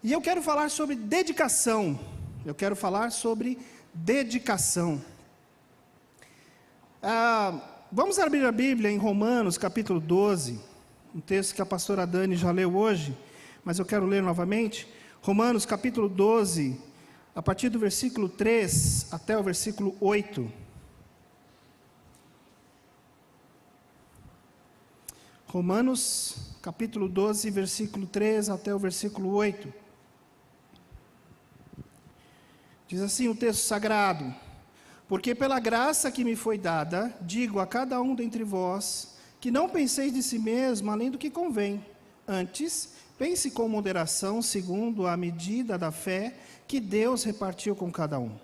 E eu quero falar sobre dedicação. Eu quero falar sobre dedicação. Vamos abrir a Bíblia em Romanos, capítulo 12. Um texto que a pastora Dani já leu hoje, mas eu quero ler novamente. Romanos, capítulo 12, a partir do versículo 3 até o versículo 8. Romanos, capítulo 12, versículo 3 até o versículo 8. Diz assim o texto sagrado: porque pela graça que me foi dada, digo a cada um dentre vós, que não penseis de si mesmo além do que convém. Antes, pense com moderação, segundo a medida da fé que Deus repartiu com cada um.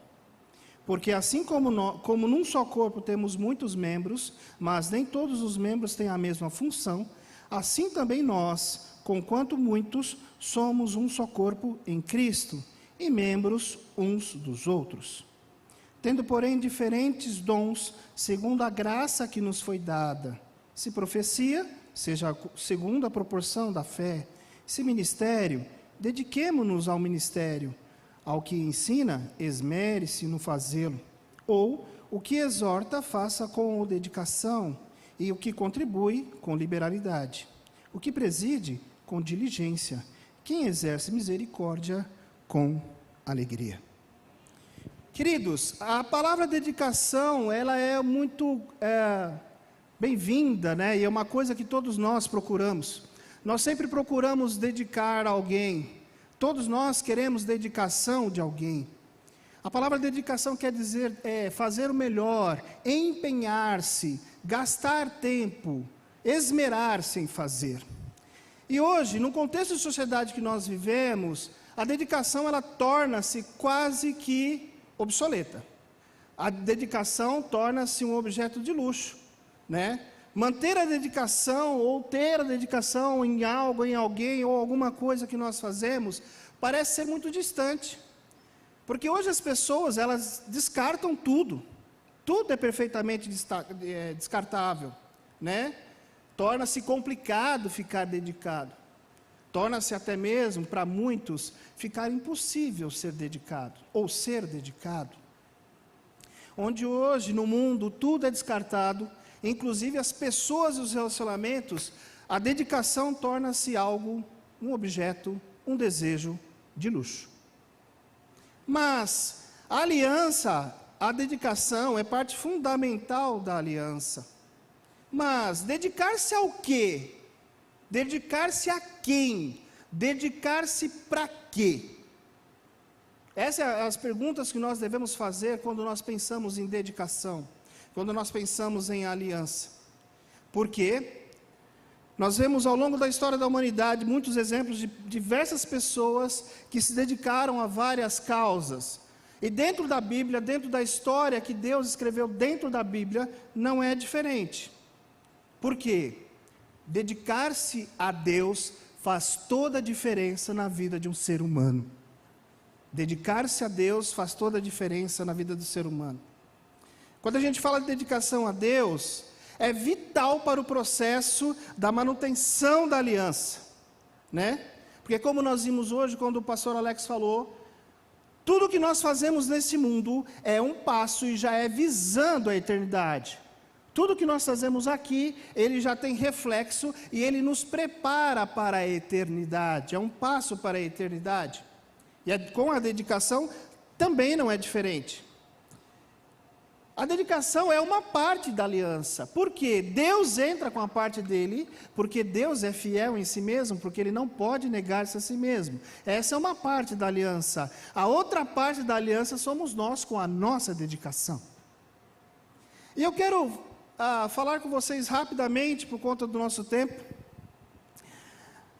Porque assim como num só corpo temos muitos membros, mas nem todos os membros têm a mesma função, assim também nós, conquanto muitos, somos um só corpo em Cristo, e membros uns dos outros. Tendo, porém, diferentes dons, segundo a graça que nos foi dada. Se profecia, seja segundo a proporção da fé. Se ministério, dediquemo-nos ao ministério. Ao que ensina, esmere-se no fazê-lo. Ou, o que exorta, faça com dedicação. E o que contribui, com liberalidade. O que preside, com diligência. Quem exerce misericórdia, com alegria. Queridos, a palavra dedicação, ela é muito bem-vinda, né? E é uma coisa que todos nós procuramos. Nós sempre procuramos dedicar a alguém. Todos nós queremos dedicação de alguém. A palavra dedicação quer dizer fazer o melhor, empenhar-se, gastar tempo, esmerar-se em fazer. E hoje, no contexto de sociedade que nós vivemos, a dedicação ela torna-se quase que obsoleta. A dedicação torna-se um objeto de luxo, né? Manter a dedicação ou ter a dedicação em algo, em alguém ou alguma coisa que nós fazemos parece ser muito distante. Porque hoje as pessoas, elas descartam tudo. Tudo é perfeitamente descartável, né? Torna-se complicado ficar dedicado. Torna-se até mesmo, para muitos, ficar impossível ser dedicado, ou ser dedicado. Onde hoje, no mundo, tudo é descartado, inclusive as pessoas e os relacionamentos, a dedicação torna-se algo, um objeto, um desejo de luxo. Mas a aliança, a dedicação é parte fundamental da aliança. Mas dedicar-se ao quê? Dedicar-se a quem? Dedicar-se para quê? Essas são as perguntas que nós devemos fazer quando nós pensamos em dedicação, quando nós pensamos em aliança. Porque nós vemos ao longo da história da humanidade muitos exemplos de diversas pessoas que se dedicaram a várias causas. E dentro da Bíblia, dentro da história que Deus escreveu dentro da Bíblia, não é diferente. Por quê? Dedicar-se a Deus faz toda a diferença na vida de um ser humano. Dedicar-se a Deus faz toda a diferença na vida do ser humano. Quando a gente fala de dedicação a Deus, é vital para o processo da manutenção da aliança, né? Porque como nós vimos hoje, quando o pastor Alex falou, tudo que nós fazemos nesse mundo é um passo e já é visando a eternidade. Tudo que nós fazemos aqui, ele já tem reflexo e ele nos prepara para a eternidade. É um passo para a eternidade. E com a dedicação também não é diferente. A dedicação é uma parte da aliança. Por quê? Deus entra com a parte dele, porque Deus é fiel em si mesmo, porque ele não pode negar-se a si mesmo. Essa é uma parte da aliança. A outra parte da aliança somos nós com a nossa dedicação. E eu quero falar com vocês rapidamente, por conta do nosso tempo.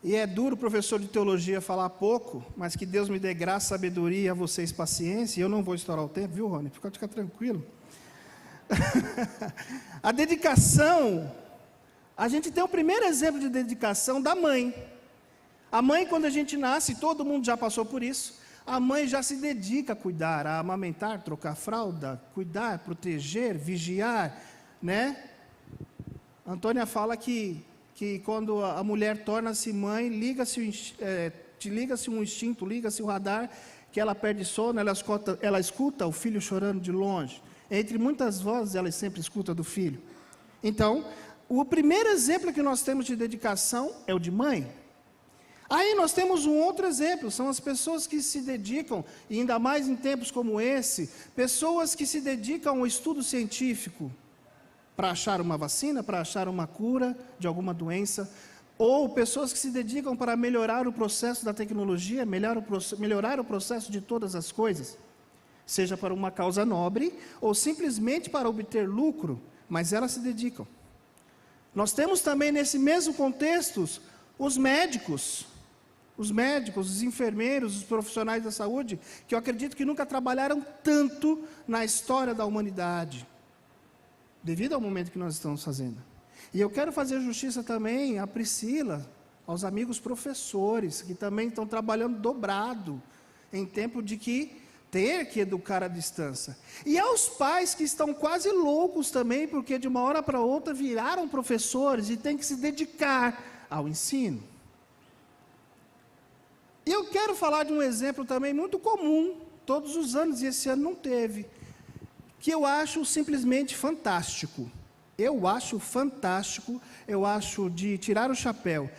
E é duro, professor de teologia, falar pouco, mas que Deus me dê graça, sabedoria, e a vocês paciência. E eu não vou estourar o tempo, viu, Rony? Fica tranquilo. A dedicação, a gente tem o primeiro exemplo de dedicação da mãe. A mãe, quando a gente nasce, todo mundo já passou por isso, a mãe já se dedica a cuidar, a amamentar, trocar fralda, cuidar, proteger, vigiar, né? Antônia fala que quando a mulher torna-se mãe, liga-se liga-se um instinto, liga-se o radar, que ela perde sono, ela escuta o filho chorando de longe. Entre muitas vozes, ela sempre escuta do filho. Então, o primeiro exemplo que nós temos de dedicação é o de mãe. Aí nós temos um outro exemplo, são as pessoas que se dedicam, e ainda mais em tempos como esse, pessoas que se dedicam ao estudo científico, para achar uma vacina, para achar uma cura de alguma doença, ou pessoas que se dedicam para melhorar o processo da tecnologia, melhorar o processo de todas as coisas, seja para uma causa nobre, ou simplesmente para obter lucro, mas elas se dedicam. Nós temos também nesse mesmo contexto, os médicos, os enfermeiros, os profissionais da saúde, que eu acredito que nunca trabalharam tanto na história da humanidade, devido ao momento que nós estamos fazendo. E eu quero fazer justiça também à Priscila, aos amigos professores, que também estão trabalhando dobrado, em tempo de ter que educar à distância. E aos pais que estão quase loucos também, porque de uma hora para outra viraram professores e têm que se dedicar ao ensino. E eu quero falar de um exemplo também muito comum, todos os anos, e esse ano não teve, que eu acho simplesmente fantástico. Eu acho fantástico, eu acho de tirar o chapéu.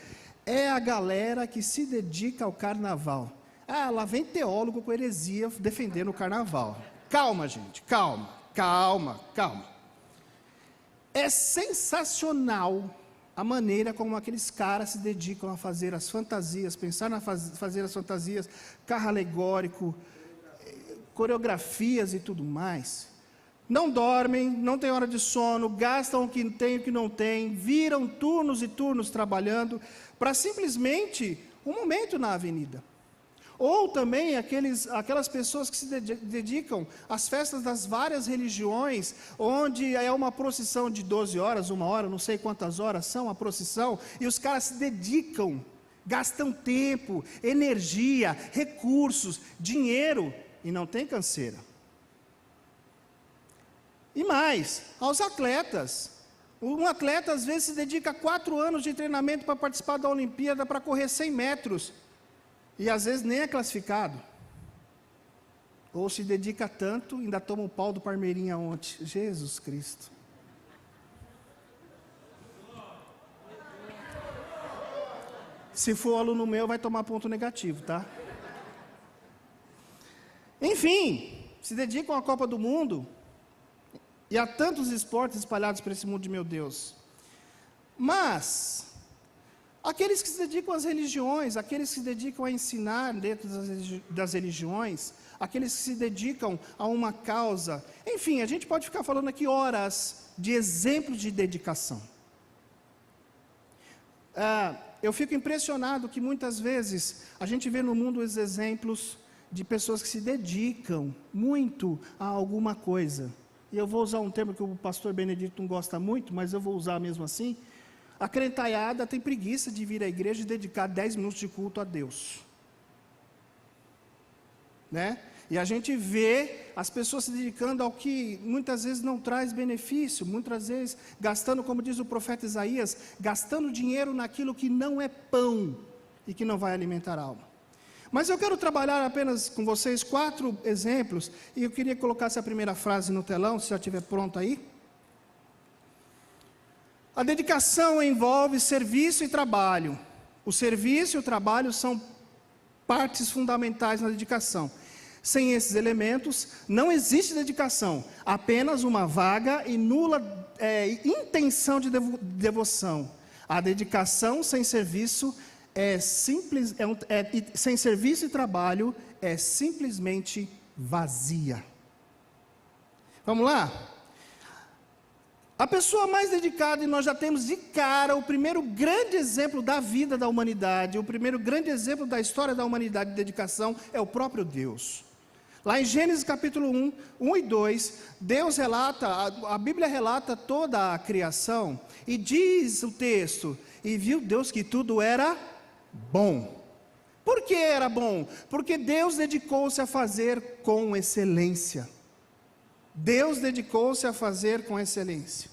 É a galera que se dedica ao carnaval. Ah, lá vem teólogo com heresia defendendo o carnaval. Calma, gente, calma. É sensacional a maneira como aqueles caras se dedicam a fazer as fantasias, pensar na fazer as fantasias, carro alegórico, coreografias e tudo mais. Não dormem, não têm hora de sono, gastam o que tem e o que não tem, viram turnos e turnos trabalhando para simplesmente um momento na avenida. Ou também aquelas pessoas que se dedicam às festas das várias religiões, onde é uma procissão de 12 horas, 1 hora, não sei quantas horas são a procissão, e os caras se dedicam, gastam tempo, energia, recursos, dinheiro, e não tem canseira. E mais, aos atletas. Um atleta às vezes se dedica a 4 anos de treinamento para participar da Olimpíada, para correr 100 metros, e às vezes nem é classificado. Ou se dedica tanto, ainda toma o pau do Parmeirinha ontem. Jesus Cristo. Se for aluno meu, vai tomar ponto negativo, tá? Enfim, se dedicam à Copa do Mundo, e há tantos esportes espalhados por esse mundo de meu Deus. Mas aqueles que se dedicam às religiões, aqueles que se dedicam a ensinar dentro das religiões, aqueles que se dedicam a uma causa, enfim, a gente pode ficar falando aqui horas de exemplos de dedicação. Eu fico impressionado que muitas vezes a gente vê no mundo os exemplos de pessoas que se dedicam muito a alguma coisa. E eu vou usar um termo que o pastor Benedito não gosta muito, mas eu vou usar mesmo assim. A crentaiada tem preguiça de vir à igreja e dedicar 10 minutos de culto a Deus. Né? E a gente vê as pessoas se dedicando ao que muitas vezes não traz benefício, muitas vezes gastando, como diz o profeta Isaías, gastando dinheiro naquilo que não é pão e que não vai alimentar a alma. Mas eu quero trabalhar apenas com vocês 4 exemplos, e eu queria colocar essa primeira frase no telão, se já estiver pronto aí. A dedicação envolve serviço e trabalho. O serviço e o trabalho são partes fundamentais na dedicação. Sem esses elementos, não existe dedicação, apenas uma vaga e nula intenção de devoção. A dedicação sem serviço sem serviço e trabalho é simplesmente vazia. Vamos lá? A pessoa mais dedicada, e nós já temos de cara o primeiro grande exemplo da vida da humanidade, o primeiro grande exemplo da história da humanidade de dedicação é o próprio Deus. Lá em Gênesis capítulo 1 e 2, Deus relata, a Bíblia relata toda a criação, e diz o texto, e viu Deus que tudo era bom. Por que era bom? Porque Deus dedicou-se a fazer com excelência. Deus dedicou-se a fazer com excelência.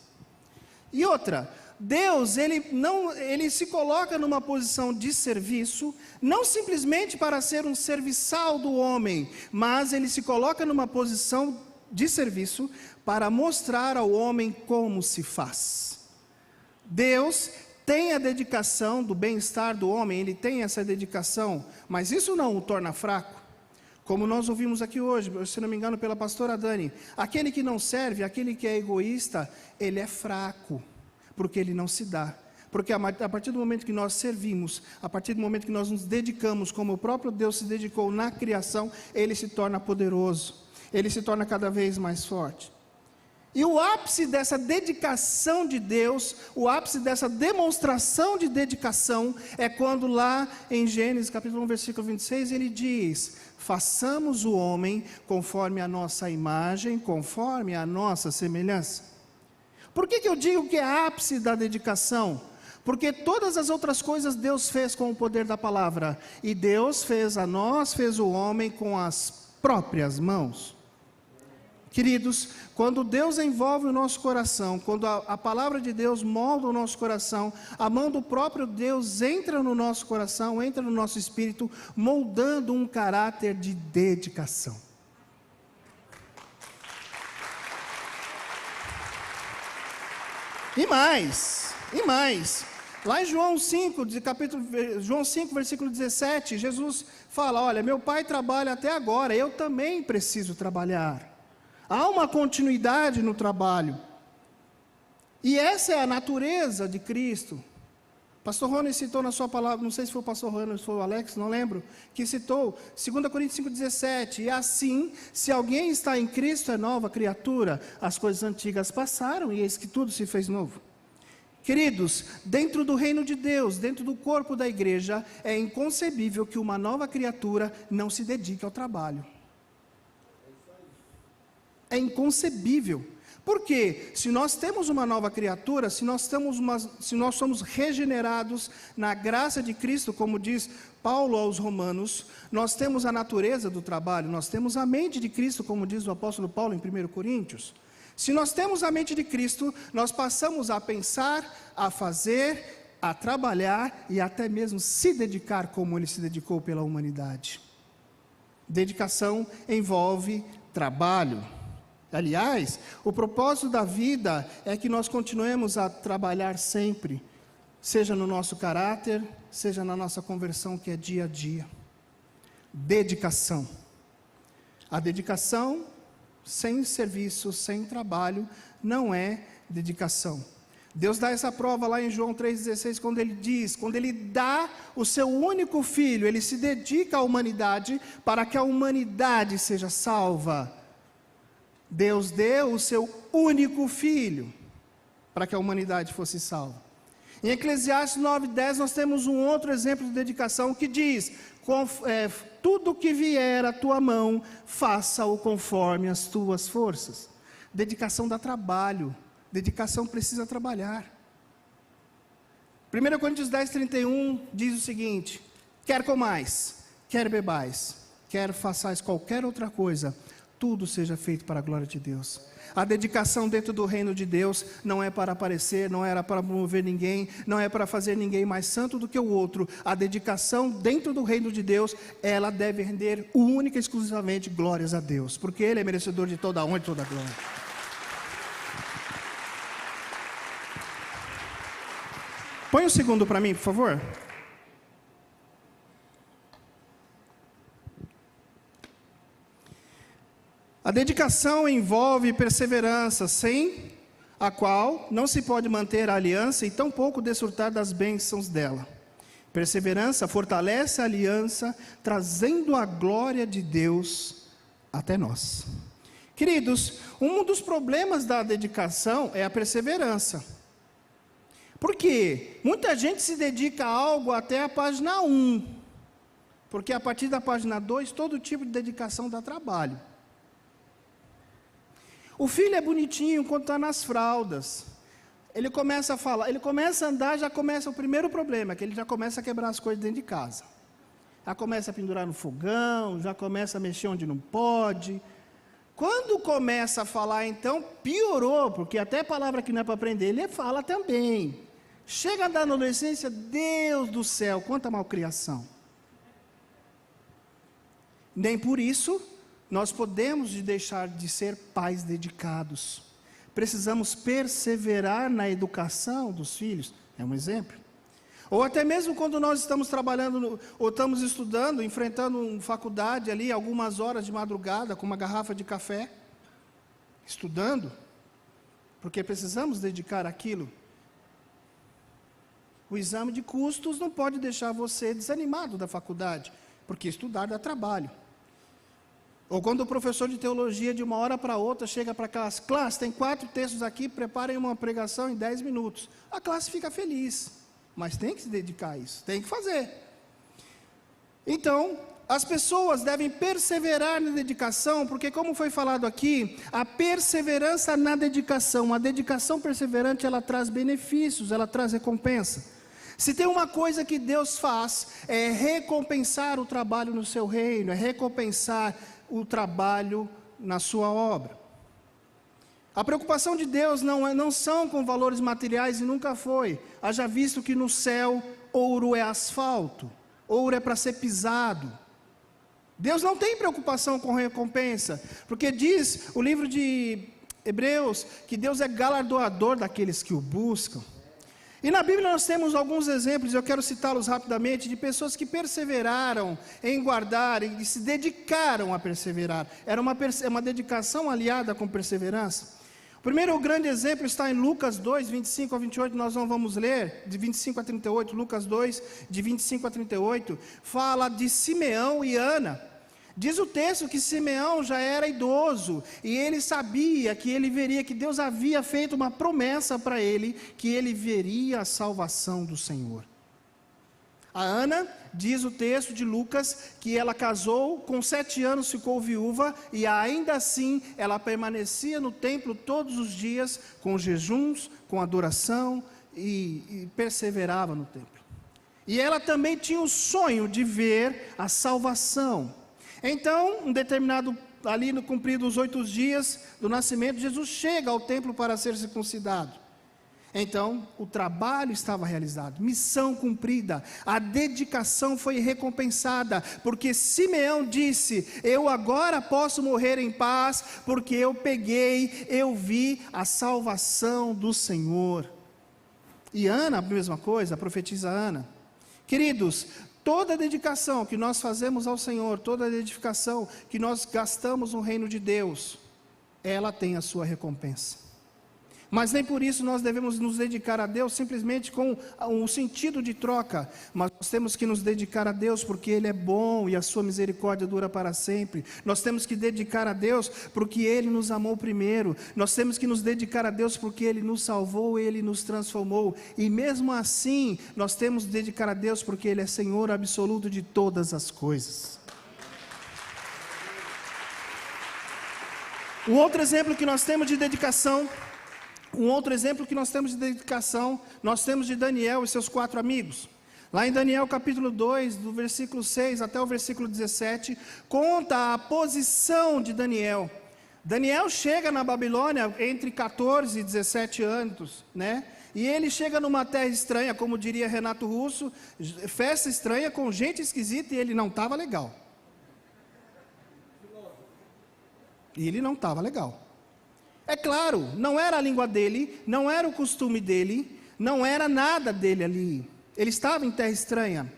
E outra, Deus, ele se coloca numa posição de serviço, não simplesmente para ser um serviçal do homem, mas ele se coloca numa posição de serviço para mostrar ao homem como se faz. Deus tem a dedicação do bem-estar do homem, ele tem essa dedicação, mas isso não o torna fraco. Como nós ouvimos aqui hoje, se não me engano, pela pastora Dani, aquele que não serve, aquele que é egoísta, ele é fraco, porque ele não se dá. Porque a partir do momento que nós servimos, a partir do momento que nós nos dedicamos, como o próprio Deus se dedicou na criação, ele se torna poderoso, ele se torna cada vez mais forte. E o ápice dessa dedicação de Deus, o ápice dessa demonstração de dedicação, é quando lá em Gênesis capítulo 1, versículo 26, ele diz: façamos o homem conforme a nossa imagem, conforme a nossa semelhança. Por que eu digo que é ápice da dedicação? Porque todas as outras coisas Deus fez com o poder da palavra, e Deus fez o homem com as próprias mãos. Queridos, quando Deus envolve o nosso coração, quando a palavra de Deus molda o nosso coração, a mão do próprio Deus entra no nosso coração, entra no nosso espírito, moldando um caráter de dedicação. E mais, lá em João 5, versículo 17, Jesus fala: olha, meu pai trabalha até agora, eu também preciso trabalhar. Há uma continuidade no trabalho. E essa é a natureza de Cristo. Pastor Rony citou na sua palavra, não sei se foi o pastor Rony ou se foi o Alex, não lembro, que citou 2 Coríntios 5,17, e assim, se alguém está em Cristo, é nova criatura, as coisas antigas passaram, e eis que tudo se fez novo. Queridos, dentro do reino de Deus, dentro do corpo da igreja, é inconcebível que uma nova criatura não se dedique ao trabalho. É inconcebível. Por quê? Se nós temos uma nova criatura, se nós somos regenerados na graça de Cristo, como diz Paulo aos Romanos, nós temos a natureza do trabalho, nós temos a mente de Cristo, como diz o apóstolo Paulo em 1 Coríntios. Se nós temos a mente de Cristo, nós passamos a pensar, a fazer, a trabalhar e até mesmo se dedicar como Ele se dedicou pela humanidade. Dedicação envolve trabalho. Aliás, o propósito da vida é que nós continuemos a trabalhar sempre, seja no nosso caráter, seja na nossa conversão, que é dia a dia. Dedicação. A dedicação sem serviço, sem trabalho, não é dedicação. Deus dá essa prova lá em João 3,16, quando Ele dá o seu único filho, Ele se dedica à humanidade, para que a humanidade seja salva. Deus deu o seu único filho, para que a humanidade fosse salva. Em Eclesiastes 9,10 nós temos um outro exemplo de dedicação que diz: tudo que vier à tua mão, faça-o conforme as tuas forças. Dedicação dá trabalho, dedicação precisa trabalhar. 1 Coríntios 10,31 diz o seguinte: quer comais, quer bebais, quer façais qualquer outra coisa, tudo seja feito para a glória de Deus. A dedicação dentro do reino de Deus não é para aparecer, não era para promover ninguém, não é para fazer ninguém mais santo do que o outro. A dedicação dentro do reino de Deus, ela deve render única e exclusivamente glórias a Deus, porque Ele é merecedor de toda a honra e toda a glória. Põe o segundo para mim, por favor. A dedicação envolve perseverança, sem a qual não se pode manter a aliança e tampouco desfrutar das bênçãos dela. Perseverança fortalece a aliança, trazendo a glória de Deus até nós. Queridos, um dos problemas da dedicação é a perseverança. Por quê? Muita gente se dedica a algo até a página 1, porque a partir da página 2, todo tipo de dedicação dá trabalho. O filho é bonitinho quando está nas fraldas. Ele começa a falar, ele começa a andar, já começa o primeiro problema, que ele já começa a quebrar as coisas dentro de casa. Já começa a pendurar no fogão, já começa a mexer onde não pode. Quando começa a falar, então, piorou, porque até a palavra que não é para aprender, ele fala também. Chega da adolescência, Deus do céu, quanta malcriação. Nem por isso nós podemos deixar de ser pais dedicados. Precisamos perseverar na educação dos filhos, é um exemplo. Ou até mesmo quando nós estamos trabalhando, ou estamos estudando, enfrentando uma faculdade ali, algumas horas de madrugada, com uma garrafa de café, estudando, porque precisamos dedicar aquilo. O exame de custos não pode deixar você desanimado da faculdade, porque estudar dá trabalho. Ou quando o professor de teologia, de uma hora para outra, chega para a classe, tem 4 textos aqui, preparem uma pregação em 10 minutos. A classe fica feliz, mas tem que se dedicar a isso, tem que fazer. Então, as pessoas devem perseverar na dedicação, porque como foi falado aqui, a perseverança na dedicação, a dedicação perseverante, ela traz benefícios, ela traz recompensa. Se tem uma coisa que Deus faz, é recompensar o trabalho no seu reino, é recompensar o trabalho na sua obra. A preocupação de Deus não são com valores materiais e nunca foi. Haja visto que no céu, ouro é asfalto, ouro é para ser pisado. Deus não tem preocupação com recompensa, porque diz o livro de Hebreus que Deus é galardoador daqueles que o buscam. E na Bíblia nós temos alguns exemplos, eu quero citá-los rapidamente, de pessoas que perseveraram em guardar e se dedicaram a perseverar. Era uma dedicação aliada com perseverança. O primeiro grande exemplo está em Lucas 2, 25 a 28, nós não vamos ler, de 25 a 38, Lucas 2, de 25 a 38, fala de Simeão e Ana. Diz o texto que Simeão já era idoso, e ele sabia que ele veria, que Deus havia feito uma promessa para ele, que ele veria a salvação do Senhor. A Ana, diz o texto de Lucas, que ela casou, com 7 anos ficou viúva, e ainda assim ela permanecia no templo todos os dias, com jejuns, com adoração, e perseverava no templo. E ela também tinha o sonho de ver a salvação. Então, um determinado, ali no cumprido os 8 dias do nascimento, Jesus chega ao templo para ser circuncidado. Então, o trabalho estava realizado, missão cumprida, a dedicação foi recompensada, porque Simeão disse, eu agora posso morrer em paz, porque eu vi a salvação do Senhor. E Ana, a mesma coisa, a profetisa Ana. Queridos, toda a dedicação que nós fazemos ao Senhor, toda a dedicação que nós gastamos no reino de Deus, ela tem a sua recompensa. Mas nem por isso nós devemos nos dedicar a Deus simplesmente com um sentido de troca, mas nós temos que nos dedicar a Deus porque Ele é bom e a sua misericórdia dura para sempre. Nós temos que dedicar a Deus porque Ele nos amou primeiro. Nós temos que nos dedicar a Deus porque Ele nos salvou, Ele nos transformou. E mesmo assim, nós temos que dedicar a Deus porque Ele é Senhor absoluto de todas as coisas. Um outro exemplo que nós temos de dedicação, nós temos de Daniel e seus 4 amigos. Lá em Daniel capítulo 2, do versículo 6 até o versículo 17, conta a posição de Daniel. Daniel chega na Babilônia entre 14 e 17 anos, né? E ele chega numa terra estranha, como diria Renato Russo, festa estranha com gente esquisita, e ele não estava legal. É claro, não era a língua dele, não era o costume dele, não era nada dele ali. Ele estava em terra estranha.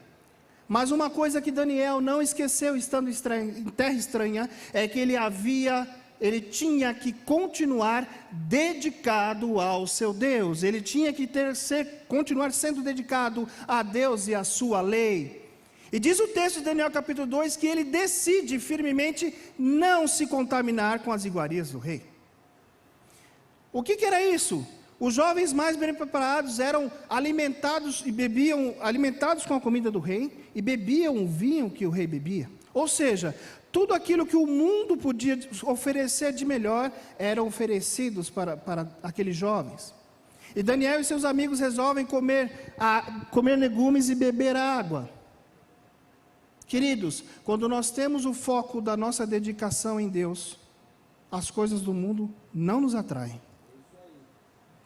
Mas uma coisa que Daniel não esqueceu estando em terra estranha, é que ele tinha que continuar dedicado ao seu Deus. Ele tinha que continuar sendo dedicado a Deus e à sua lei. E diz o texto de Daniel capítulo 2 que ele decide firmemente não se contaminar com as iguarias do rei. O que era isso? Os jovens mais bem preparados eram alimentados com a comida do rei e bebiam o vinho que o rei bebia. Ou seja, tudo aquilo que o mundo podia oferecer de melhor eram oferecidos para aqueles jovens. E Daniel e seus amigos resolvem comer legumes e beber água. Queridos, quando nós temos o foco da nossa dedicação em Deus, as coisas do mundo não nos atraem.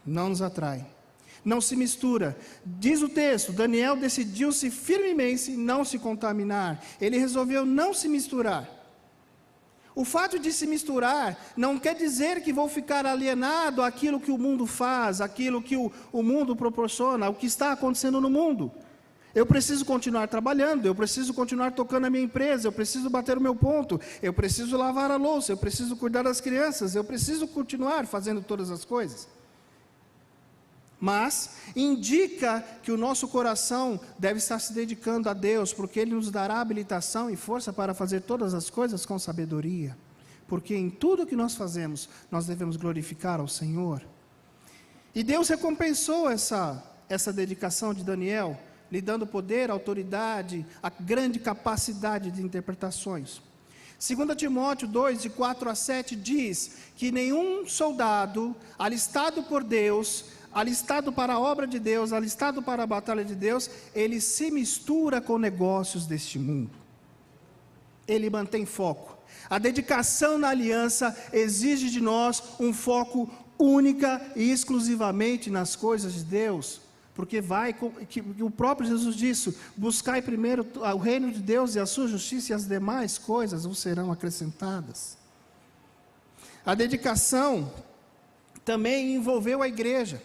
Não nos atrai. não se mistura. Diz o texto, Daniel decidiu-se firmemente não se contaminar. Ele resolveu não se misturar. O fato de se misturar não quer dizer que vou ficar alienado àquilo que o mundo faz, àquilo que o mundo proporciona, ao que está acontecendo no mundo. Eu preciso continuar trabalhando, eu preciso continuar tocando a minha empresa, eu preciso bater o meu ponto, eu preciso lavar a louça, eu preciso cuidar das crianças, eu preciso continuar fazendo todas as coisas. Mas indica que o nosso coração deve estar se dedicando a Deus, porque Ele nos dará habilitação e força para fazer todas as coisas com sabedoria. Porque em tudo que nós fazemos, nós devemos glorificar ao Senhor. E Deus recompensou essa dedicação de Daniel, lhe dando poder, autoridade, a grande capacidade de interpretações. 2 Timóteo 2, de 4 a 7, diz que nenhum soldado alistado por Deus, alistado para a obra de Deus, alistado para a batalha de Deus, ele se mistura com negócios deste mundo. Ele mantém foco. A dedicação na aliança exige de nós um foco única e exclusivamente nas coisas de Deus. Porque o próprio Jesus disse, buscai primeiro o reino de Deus e a sua justiça, e as demais coisas vos serão acrescentadas. A dedicação também envolveu a igreja.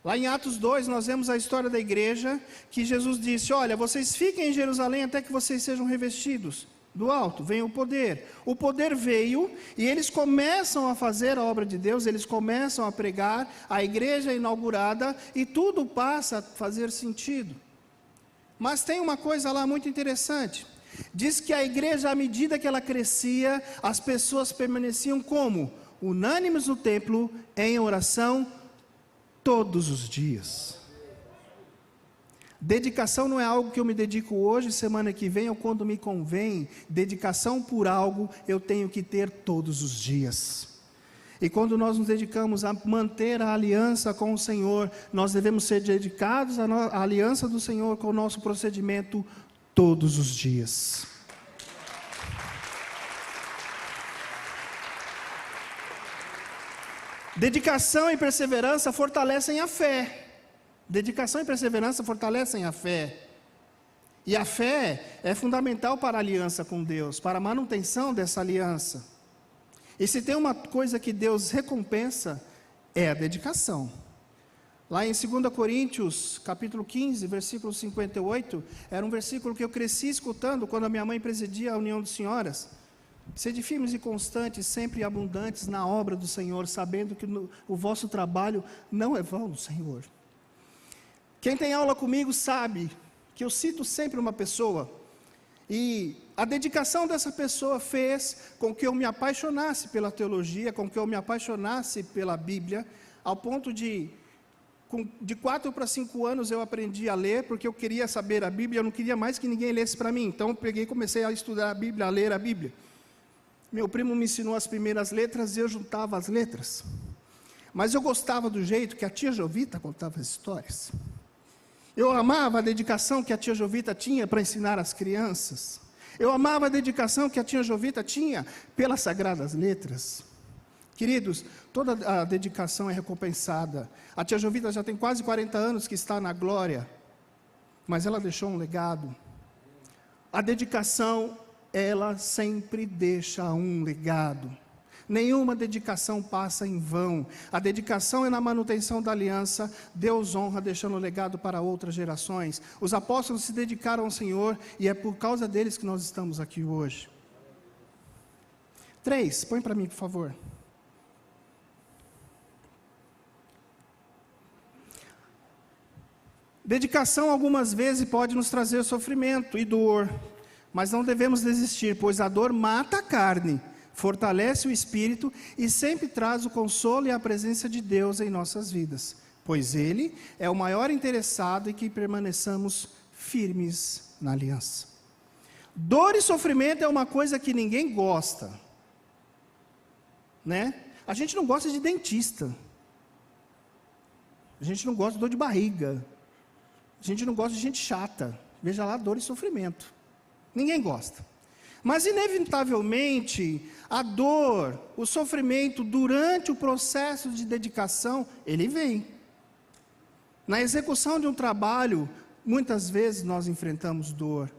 Lá em Atos 2, nós vemos a história da igreja, que Jesus disse, olha, vocês fiquem em Jerusalém até que vocês sejam revestidos. Do alto vem o poder. O poder veio e eles começam a fazer a obra de Deus, eles começam a pregar, a igreja é inaugurada e tudo passa a fazer sentido. Mas tem uma coisa lá muito interessante. Diz que a igreja, à medida que ela crescia, as pessoas permaneciam como? Unânimes no templo, em oração, todos os dias. Dedicação não é algo que eu me dedico hoje, semana que vem ou quando me convém. Dedicação por algo eu tenho que ter todos os dias. E quando nós nos dedicamos a manter a aliança com o Senhor, nós devemos ser dedicados à aliança do Senhor com o nosso procedimento todos os dias. Dedicação e perseverança fortalecem a fé. Dedicação e perseverança fortalecem a fé. E a fé é fundamental para a aliança com Deus, para a manutenção dessa aliança. E se tem uma coisa que Deus recompensa, é a dedicação. Lá em 2 Coríntios, capítulo 15, versículo 58, era um versículo que eu cresci escutando quando a minha mãe presidia a União de Senhoras. Sede firmes e constantes, sempre abundantes na obra do Senhor, sabendo que o vosso trabalho não é vão no Senhor. Quem tem aula comigo sabe que eu cito sempre uma pessoa, e a dedicação dessa pessoa fez com que eu me apaixonasse pela teologia, com que eu me apaixonasse pela Bíblia, ao ponto de 4 para 5 anos eu aprendi a ler, porque eu queria saber a Bíblia, eu não queria mais que ninguém lesse para mim, então eu peguei e comecei a estudar a Bíblia, a ler a Bíblia. Meu primo me ensinou as primeiras letras e eu juntava as letras, mas eu gostava do jeito que a tia Jovita contava as histórias. Eu amava a dedicação que a tia Jovita tinha para ensinar as crianças. Eu amava a dedicação que a tia Jovita tinha pelas sagradas letras. Queridos, toda a dedicação é recompensada. A tia Jovita já tem quase 40 anos que está na glória, mas ela deixou um legado. A dedicação, ela sempre deixa um legado. Nenhuma dedicação passa em vão. A dedicação é na manutenção da aliança. Deus honra deixando legado para outras gerações. Os apóstolos se dedicaram ao Senhor e é por causa deles que nós estamos aqui hoje. 3, põe para mim, por favor. Dedicação algumas vezes pode nos trazer sofrimento e dor, mas não devemos desistir, pois a dor mata a carne, fortalece o espírito e sempre traz o consolo e a presença de Deus em nossas vidas, pois Ele é o maior interessado em que permaneçamos firmes na aliança. Dor e sofrimento é uma coisa que ninguém gosta, né? A gente não gosta de dentista, a gente não gosta de dor de barriga, a gente não gosta de gente chata, veja lá, dor e sofrimento, ninguém gosta. Mas, inevitavelmente, a dor, o sofrimento, durante o processo de dedicação, ele vem. Na execução de um trabalho, muitas vezes nós enfrentamos dor.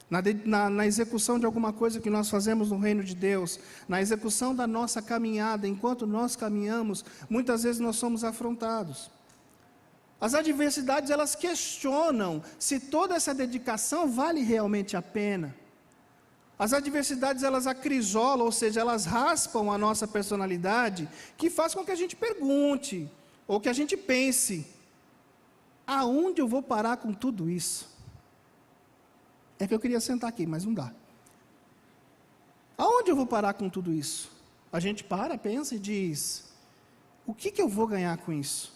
Na execução de alguma coisa que nós fazemos no reino de Deus, na execução da nossa caminhada, enquanto nós caminhamos, muitas vezes nós somos afrontados. As adversidades, elas questionam se toda essa dedicação vale realmente a pena. As adversidades, elas acrisolam, ou seja, elas raspam a nossa personalidade, que faz com que a gente pergunte, ou que a gente pense, aonde eu vou parar com tudo isso? É que eu queria sentar aqui, mas não dá. Aonde eu vou parar com tudo isso? A gente para, pensa e diz, o que eu vou ganhar com isso?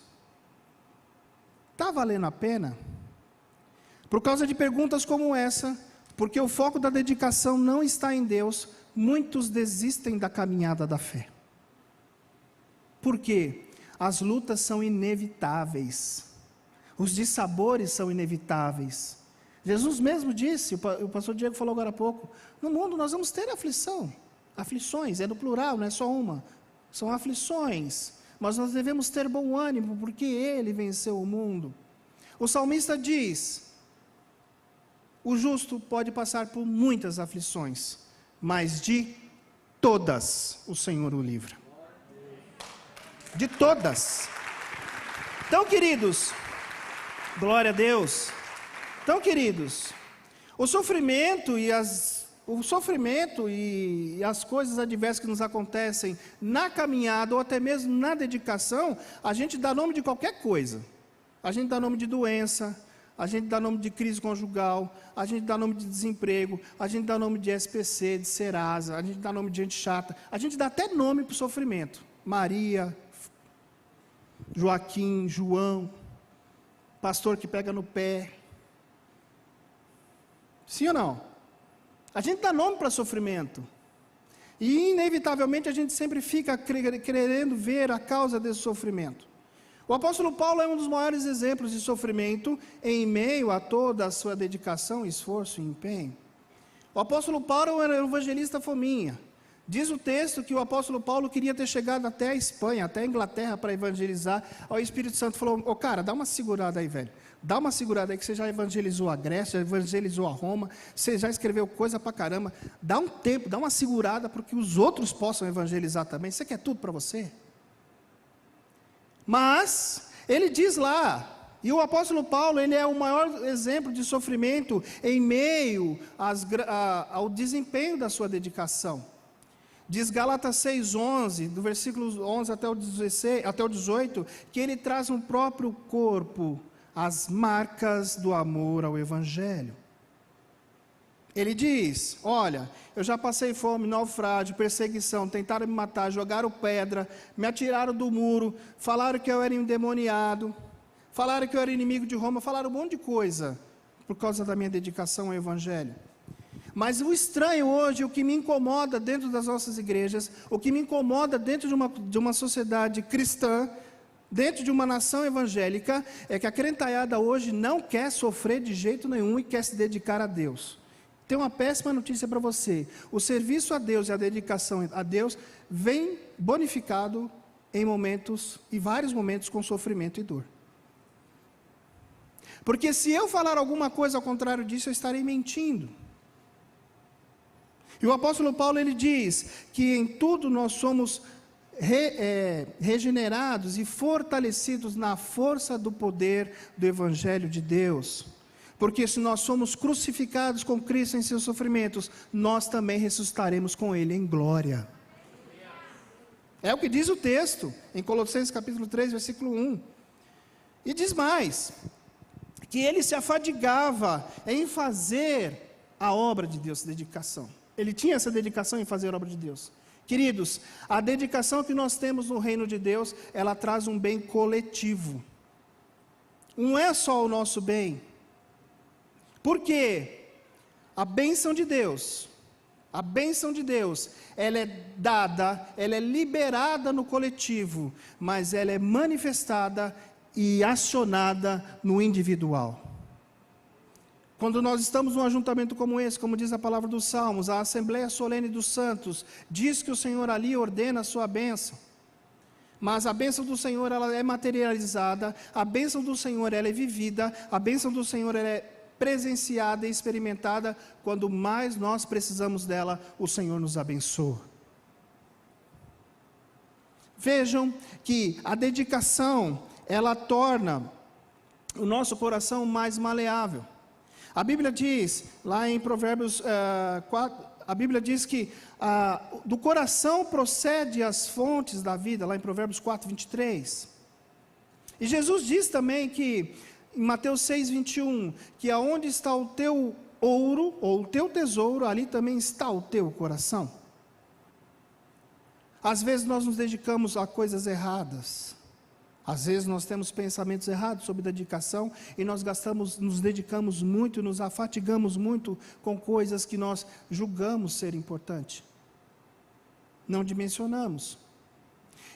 Está valendo a pena? Por causa de perguntas como essa, porque o foco da dedicação não está em Deus, muitos desistem da caminhada da fé. Por quê? As lutas são inevitáveis. Os dissabores são inevitáveis. Jesus mesmo disse, o pastor Diego falou agora há pouco, no mundo nós vamos ter aflições, é no plural, não é só uma, são aflições, mas nós devemos ter bom ânimo, porque Ele venceu o mundo. O salmista diz, o justo pode passar por muitas aflições, mas de todas o Senhor o livra. De todas. Então, queridos, glória a Deus. Então, queridos, o sofrimento e as coisas adversas que nos acontecem na caminhada ou até mesmo na dedicação, a gente dá nome de qualquer coisa. A gente dá nome de doença, a gente dá nome de crise conjugal, a gente dá nome de desemprego, a gente dá nome de SPC, de Serasa, a gente dá nome de gente chata, a gente dá até nome para o sofrimento. Maria, Joaquim, João, pastor que pega no pé. Sim ou não? A gente dá nome para sofrimento. E, inevitavelmente, a gente sempre fica querendo ver a causa desse sofrimento. O apóstolo Paulo é um dos maiores exemplos de sofrimento em meio a toda a sua dedicação, esforço e empenho. O apóstolo Paulo era um evangelista fominha. Diz o texto que o apóstolo Paulo queria ter chegado até a Espanha, até a Inglaterra para evangelizar. Aí o Espírito Santo falou, cara, dá uma segurada aí, velho. Dá uma segurada aí que você já evangelizou a Grécia, já evangelizou a Roma, você já escreveu coisa pra caramba. Dá um tempo, dá uma segurada para que os outros possam evangelizar também. Você quer tudo para você? Mas, ele diz lá, e o apóstolo Paulo, ele é o maior exemplo de sofrimento em meio ao desempenho da sua dedicação. Diz Gálatas 6,11, do versículo 11 até o 18, que ele traz no próprio corpo as marcas do amor ao Evangelho. Ele diz, olha, eu já passei fome, naufrágio, perseguição, tentaram me matar, jogaram pedra, me atiraram do muro, falaram que eu era endemoniado, falaram que eu era inimigo de Roma, falaram um monte de coisa, por causa da minha dedicação ao Evangelho. Mas o estranho hoje, o que me incomoda dentro das nossas igrejas, o que me incomoda dentro de uma sociedade cristã, dentro de uma nação evangélica, é que a crentaiada hoje não quer sofrer de jeito nenhum e quer se dedicar a Deus. Tem uma péssima notícia para você, o serviço a Deus e a dedicação a Deus vem bonificado em vários momentos com sofrimento e dor. Porque se eu falar alguma coisa ao contrário disso, eu estarei mentindo. E o apóstolo Paulo, ele diz que em tudo nós somos regenerados e fortalecidos na força do poder do Evangelho de Deus. Porque se nós somos crucificados com Cristo em seus sofrimentos, nós também ressuscitaremos com Ele em glória. É o que diz o texto, em Colossenses capítulo 3, versículo 1. E diz mais, que ele se afadigava em fazer a obra de Deus, dedicação. Ele tinha essa dedicação em fazer a obra de Deus. Queridos, a dedicação que nós temos no reino de Deus, ela traz um bem coletivo. Não é só o nosso bem. Por quê? A bênção de Deus, ela é dada, ela é liberada no coletivo, mas ela é manifestada e acionada no individual. Quando nós estamos num ajuntamento como esse, como diz a palavra dos Salmos, a Assembleia Solene dos Santos, diz que o Senhor ali ordena a sua bênção. Mas a bênção do Senhor, ela é materializada, a bênção do Senhor, ela é vivida, a bênção do Senhor, ela é presenciada e experimentada. Quando mais nós precisamos dela, o Senhor nos abençoa. Vejam que a dedicação, ela torna o nosso coração mais maleável. A Bíblia diz, lá em Provérbios 4, a Bíblia diz que do coração procede as fontes da vida, lá em Provérbios 4, 23. E Jesus diz também que, em Mateus 6, 21, que aonde está o teu ouro, ou o teu tesouro, ali também está o teu coração. Às vezes nós nos dedicamos a coisas erradas. Às vezes nós temos pensamentos errados sobre dedicação e nós nos dedicamos muito, nos afatigamos muito com coisas que nós julgamos ser importantes. Não dimensionamos.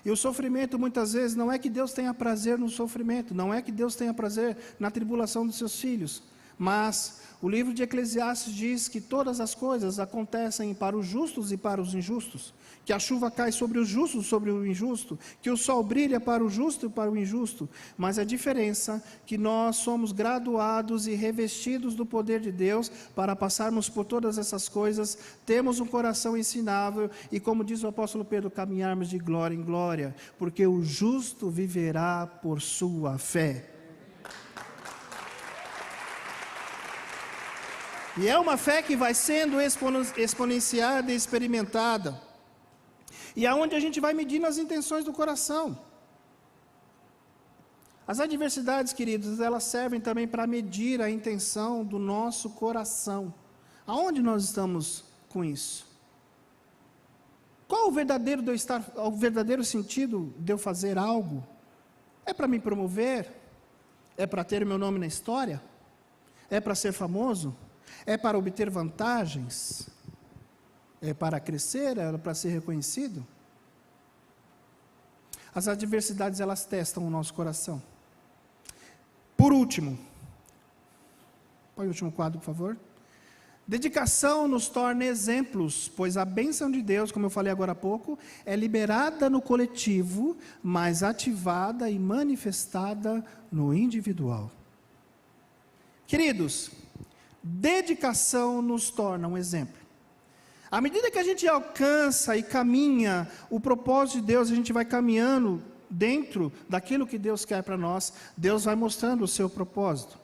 E o sofrimento muitas vezes não é que Deus tenha prazer no sofrimento, não é que Deus tenha prazer na tribulação dos seus filhos, mas o livro de Eclesiastes diz que todas as coisas acontecem para os justos e para os injustos, que a chuva cai sobre o justo e sobre o injusto, que o sol brilha para o justo e para o injusto, mas a diferença é que nós somos graduados e revestidos do poder de Deus para passarmos por todas essas coisas, temos um coração ensinável e, como diz o apóstolo Pedro, caminharmos de glória em glória, porque o justo viverá por sua fé. E é uma fé que vai sendo exponenciada e experimentada. E aonde a gente vai medindo as intenções do coração. As adversidades, queridos, elas servem também para medir a intenção do nosso coração. Aonde nós estamos com isso? Qual o verdadeiro sentido de eu fazer algo? É para me promover? É para ter meu nome na história? É para ser famoso? É para obter vantagens? É para crescer? É para ser reconhecido? As adversidades, elas testam o nosso coração. Por último, põe o último quadro, por favor. Dedicação nos torna exemplos, pois a bênção de Deus, como eu falei agora há pouco, é liberada no coletivo, mas ativada e manifestada no individual. Queridos, dedicação nos torna um exemplo. À medida que a gente alcança e caminha o propósito de Deus, a gente vai caminhando dentro daquilo que Deus quer para nós, Deus vai mostrando o seu propósito.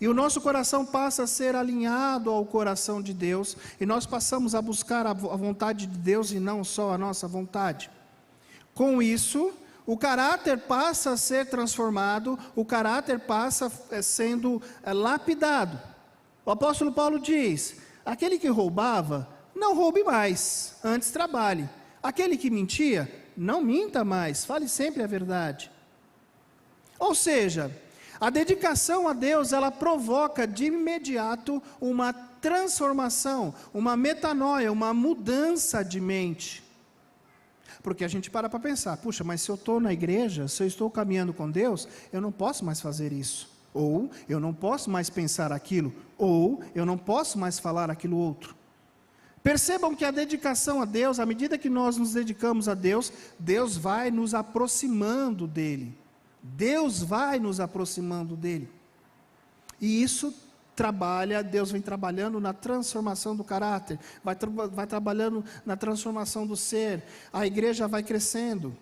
E o nosso coração passa a ser alinhado ao coração de Deus, e nós passamos a buscar a vontade de Deus e não só a nossa vontade. Com isso, o caráter passa a ser transformado, o caráter passa sendo lapidado. O apóstolo Paulo diz: aquele que roubava, não roube mais, antes trabalhe. Aquele que mentia, não minta mais, fale sempre a verdade. Ou seja, a dedicação a Deus, ela provoca de imediato uma transformação, uma metanoia, uma mudança de mente. Porque a gente para pensar, puxa, mas se eu estou na igreja, se eu estou caminhando com Deus, eu não posso mais fazer isso. Ou eu não posso mais pensar aquilo, ou eu não posso mais falar aquilo outro. Percebam que a dedicação a Deus, à medida que nós nos dedicamos a Deus, Deus vai nos aproximando dEle. Deus vai nos aproximando dEle. E isso Deus vem trabalhando na transformação do caráter, vai trabalhando na transformação do ser, a igreja vai crescendo.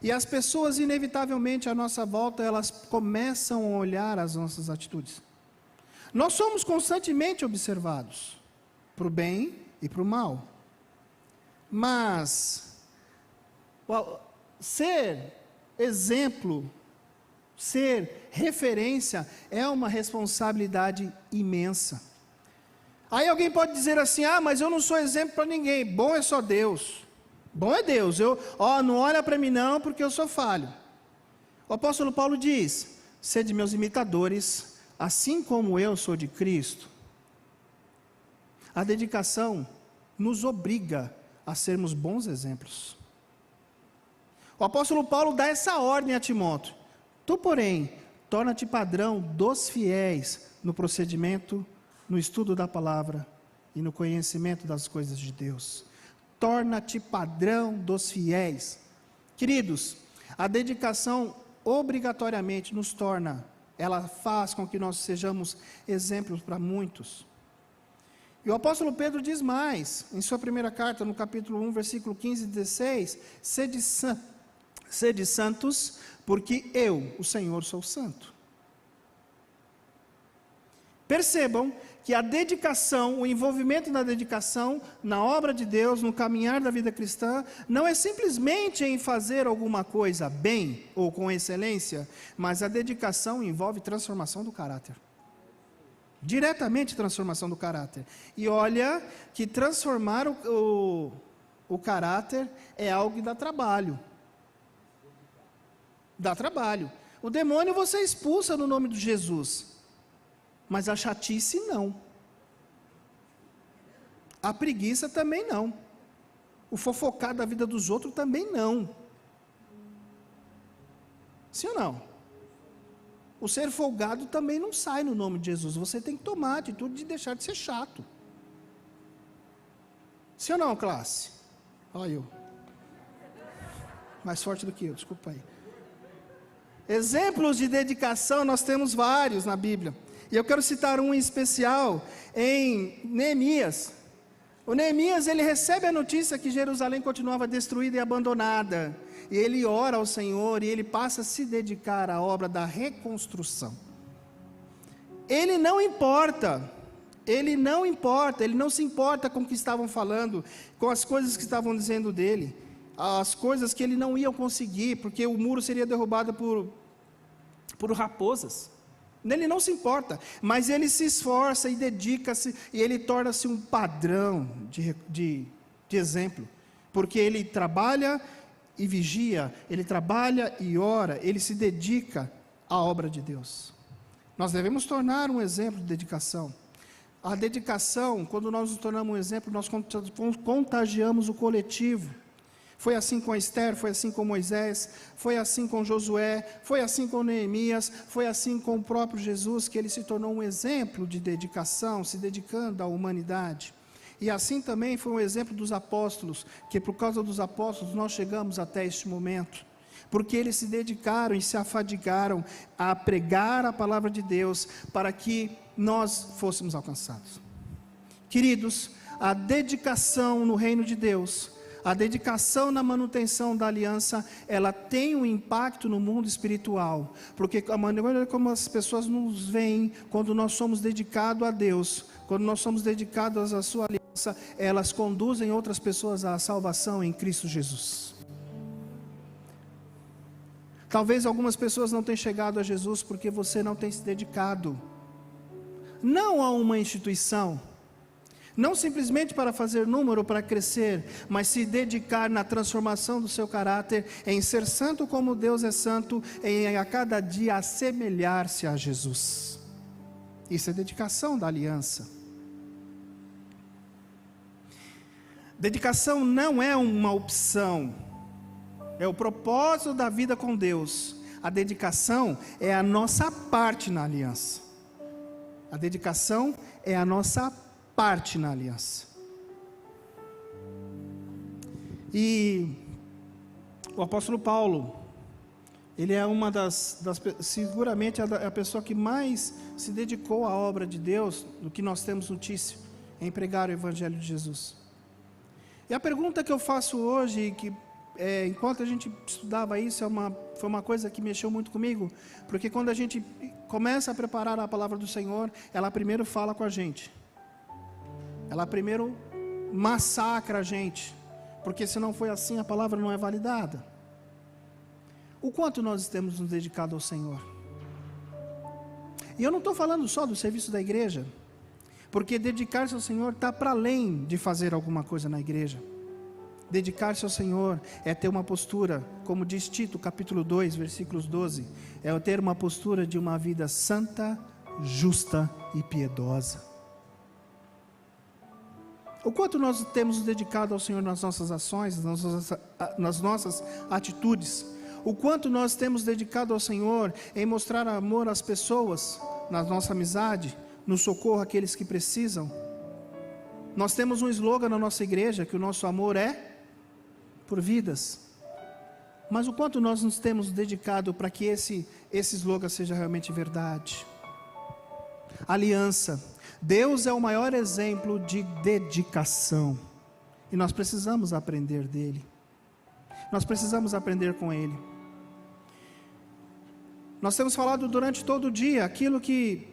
E as pessoas, inevitavelmente, à nossa volta, elas começam a olhar as nossas atitudes. Nós somos constantemente observados, para o bem e para o mal. Mas, ser exemplo, ser referência, é uma responsabilidade imensa. Aí alguém pode dizer assim: mas eu não sou exemplo para ninguém, bom é só Deus. Bom é Deus, não olha para mim não, porque eu sou falho. O apóstolo Paulo diz: sede meus imitadores, assim como eu sou de Cristo. A dedicação nos obriga a sermos bons exemplos. O apóstolo Paulo dá essa ordem a Timóteo: tu, porém, torna-te padrão dos fiéis no procedimento, no estudo da palavra e no conhecimento das coisas de Deus. Torna-te padrão dos fiéis. Queridos, A dedicação obrigatoriamente nos torna, ela faz com que nós sejamos exemplos para muitos. E o apóstolo Pedro diz mais, em sua primeira carta, no capítulo 1, versículo 15 e 16, sede santos, porque eu, o Senhor, sou santo. Percebam que a dedicação, o envolvimento da dedicação na obra de Deus, no caminhar da vida cristã, não é simplesmente em fazer alguma coisa bem ou com excelência, mas a dedicação envolve transformação do caráter. Diretamente transformação do caráter. E olha que transformar o caráter é algo que dá trabalho. Dá trabalho. O demônio você expulsa no nome de Jesus. Mas a chatice não. A preguiça também não. O fofocar da vida dos outros também não. Sim ou não? O ser folgado também não sai no nome de Jesus. Você tem que tomar a atitude de deixar de ser chato. Sim ou não, classe? Olha eu. Mais forte do que eu, desculpa aí. Exemplos de dedicação nós temos vários na Bíblia. E eu quero citar um em especial em Neemias. O Neemias, ele recebe a notícia que Jerusalém continuava destruída e abandonada. E ele ora ao Senhor e ele passa a se dedicar à obra da reconstrução. Ele não se importa com o que estavam falando, com as coisas que estavam dizendo dele, as coisas que ele não ia conseguir, porque o muro seria derrubado por raposas. Ele não se importa, mas ele se esforça e dedica-se, e ele torna-se um padrão de exemplo, porque ele trabalha e vigia, ele trabalha e ora, ele se dedica à obra de Deus. Nós devemos tornar um exemplo de dedicação. A dedicação, quando nós nos tornamos um exemplo, nós contagiamos o coletivo. Foi assim com Esther, foi assim com Moisés, foi assim com Josué, foi assim com Neemias, foi assim com o próprio Jesus, que ele se tornou um exemplo de dedicação, se dedicando à humanidade. E assim também foi um exemplo dos apóstolos, que por causa dos apóstolos nós chegamos até este momento, porque eles se dedicaram e se afadigaram a pregar a palavra de Deus, para que nós fôssemos alcançados. Queridos, a dedicação no reino de Deus, a dedicação na manutenção da aliança, ela tem um impacto no mundo espiritual, porque a maneira como as pessoas nos veem, quando nós somos dedicados a Deus, quando nós somos dedicados à sua aliança, elas conduzem outras pessoas à salvação em Cristo Jesus. Talvez algumas pessoas não tenham chegado a Jesus porque você não tem se dedicado, não a uma instituição, não simplesmente para fazer número, para crescer, mas se dedicar na transformação do seu caráter, em ser santo como Deus é santo, em a cada dia assemelhar-se a Jesus. Isso é dedicação da aliança. Dedicação não é uma opção, é o propósito da vida com Deus. A dedicação é a nossa parte na aliança. A dedicação é a nossa parte na aliança. E o apóstolo Paulo, ele é uma seguramente a pessoa que mais se dedicou à obra de Deus, do que nós temos notícia, em pregar o Evangelho de Jesus. E a pergunta que eu faço hoje, que enquanto a gente estudava isso, foi uma coisa que mexeu muito comigo, porque quando a gente começa a preparar a palavra do Senhor, ela primeiro fala com a gente, ela primeiro massacra a gente, porque se não foi assim, a palavra não é validada. O quanto nós temos nos dedicado ao Senhor? E eu não estou falando só do serviço da igreja, porque dedicar-se ao Senhor está para além de fazer alguma coisa na igreja. Dedicar-se ao Senhor é ter uma postura, como diz Tito, capítulo 2, versículos 12, é ter uma postura de uma vida santa, justa e piedosa. O quanto nós temos nos dedicado ao Senhor nas nossas ações, nas nossas atitudes, o quanto nós temos dedicado ao Senhor em mostrar amor às pessoas, na nossa amizade, no socorro àqueles que precisam. Nós temos um slogan na nossa igreja, que o nosso amor é por vidas. Mas o quanto nós nos temos dedicado para que esse slogan seja realmente verdade? Aliança. Deus é o maior exemplo de dedicação. E nós precisamos aprender dele. Nós precisamos aprender com ele. Nós temos falado durante todo o dia aquilo que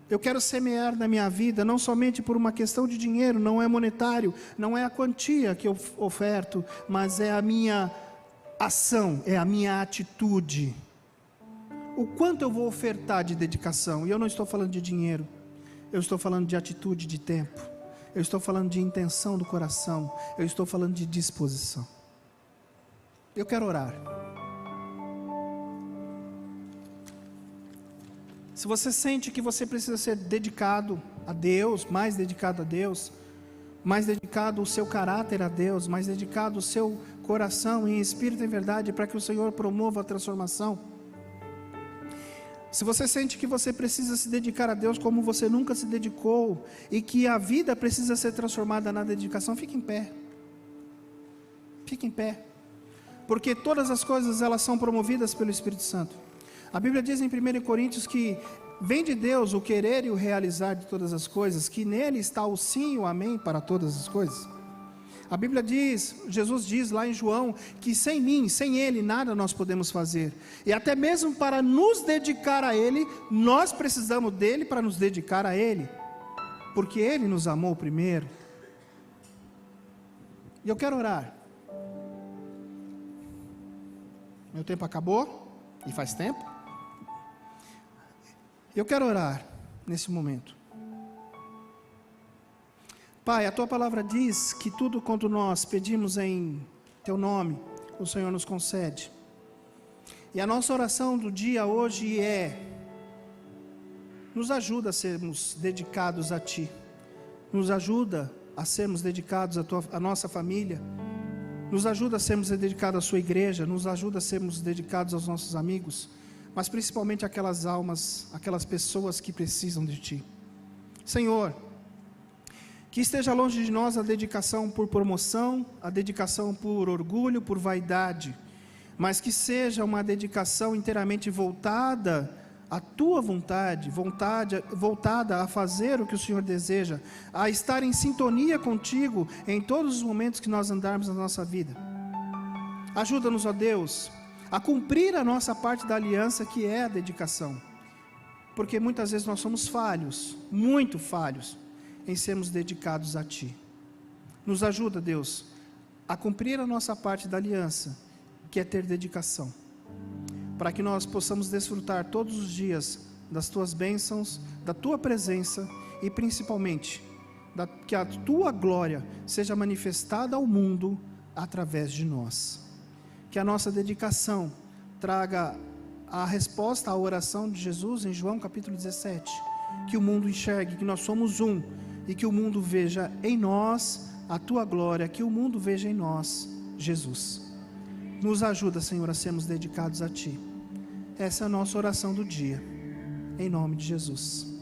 eu quero semear na minha vida, não somente por uma questão de dinheiro, não é monetário, não é a quantia que eu oferto, mas é a minha ação, é a minha atitude. O quanto eu vou ofertar de dedicação? E eu não estou falando de dinheiro, eu estou falando de atitude, de tempo, eu estou falando de intenção do coração, eu estou falando de disposição. Eu quero orar. Se você sente que você precisa ser dedicado a Deus, mais dedicado a Deus, mais dedicado o seu caráter a Deus, mais dedicado o seu coração em espírito e verdade, para que o Senhor promova a transformação. Se você sente que você precisa se dedicar a Deus como você nunca se dedicou, e que a vida precisa ser transformada na dedicação, fique em pé. Fique em pé. Porque todas as coisas, elas são promovidas pelo Espírito Santo. A Bíblia diz em 1 Coríntios que vem de Deus o querer e o realizar de todas as coisas, que nele está o sim e o amém para todas as coisas. A Bíblia diz, Jesus diz lá em João, que sem mim, sem ele, nada nós podemos fazer. E até mesmo para nos dedicar a ele, nós precisamos dele para nos dedicar a ele, porque ele nos amou primeiro. E eu quero orar. Meu tempo acabou, e faz tempo. Eu quero orar nesse momento. Pai, a Tua palavra diz que tudo quanto nós pedimos em Teu nome, o Senhor nos concede. E a nossa oração do dia hoje nos ajuda a sermos dedicados a Ti. Nos ajuda a sermos dedicados à nossa família. Nos ajuda a sermos dedicados à Sua igreja. Nos ajuda a sermos dedicados aos nossos amigos. Mas principalmente aquelas almas, aquelas pessoas que precisam de Ti. Senhor, que esteja longe de nós a dedicação por promoção, a dedicação por orgulho, por vaidade, mas que seja uma dedicação inteiramente voltada à Tua vontade, voltada a fazer o que o Senhor deseja, a estar em sintonia contigo em todos os momentos que nós andarmos na nossa vida. Ajuda-nos, ó Deus, a cumprir a nossa parte da aliança, que é a dedicação, porque muitas vezes nós somos falhos, muito falhos, em sermos dedicados a Ti. Nos ajuda, Deus, a cumprir a nossa parte da aliança, que é ter dedicação, para que nós possamos desfrutar todos os dias das Tuas bênçãos, da Tua presença, e principalmente, que a Tua glória seja manifestada ao mundo através de nós. Que a nossa dedicação traga a resposta à oração de Jesus em João capítulo 17, que o mundo enxergue que nós somos um, e que o mundo veja em nós a Tua glória, que o mundo veja em nós Jesus. Nos ajuda, Senhor, a sermos dedicados a Ti. Essa é a nossa oração do dia, em nome de Jesus.